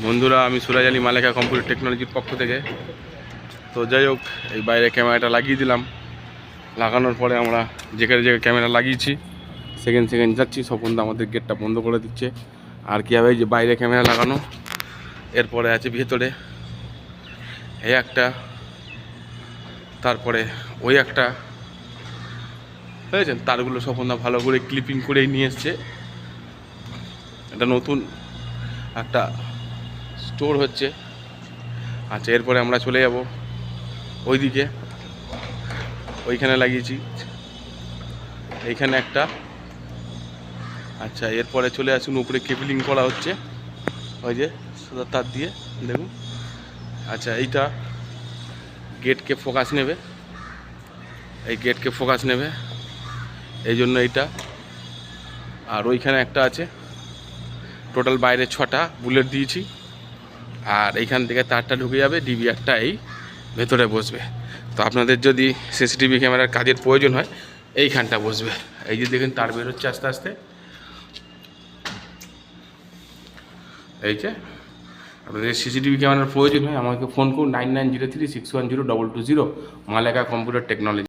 বন্ধুরা, আমি সুরাজ আলী মালেকা কম্পিউটার টেকনোলজির পক্ষ থেকে। তো যাই হোক, এই বাইরে ক্যামেরাটা লাগিয়ে দিলাম। লাগানোর পরে আমরা যেখানে যেখানে ক্যামেরা লাগিয়েছি সেকেন্ড যাচ্ছি। স্বপনদা আমাদের গেটটা বন্ধ করে দিচ্ছে। আর কী হবে, এই যে বাইরে ক্যামেরা লাগানো, এরপরে আছে ভেতরে এই একটা, তারপরে ওই একটা, বুঝেছেন? তারগুলো স্বপনদা ভালো করে ক্লিপিং করেই নিয়ে এসছে। এটা নতুন একটা স্টোর হচ্ছে। আচ্ছা, এরপরে আমরা চলে যাব ওইদিকে, ওইখানে লাগিয়েছি এইখানে একটা। আচ্ছা, এরপরে চলে আসুন উপরে, কেবলিং করা হচ্ছে ওই যে সাদা তার দিয়ে, দেখুন। আচ্ছা, এইটা গেটকে ফোকাস নেবে, এই গেটকে ফোকাস নেবে, এই জন্য এইটা। আর ওইখানে একটা আছে, টোটাল বাইরে 6টা বুলেট দিয়েছি। আর এইখান থেকে তারটা ঢুকে যাবে, ডিবিআরটা এই ভেতরে বসবে। তো আপনাদের যদি সিসিটিভি ক্যামেরার কাজের প্রয়োজন হয়, এইখানটা বসবে। এই যে দেখুন তার বেরোচ্ছে আস্তে আস্তে। এই যে আপনাদের সিসিটিভি ক্যামেরার প্রয়োজন হয়, আমাকে ফোন করুন 9903610220, মালেকা কম্পিউটার টেকনোলজি।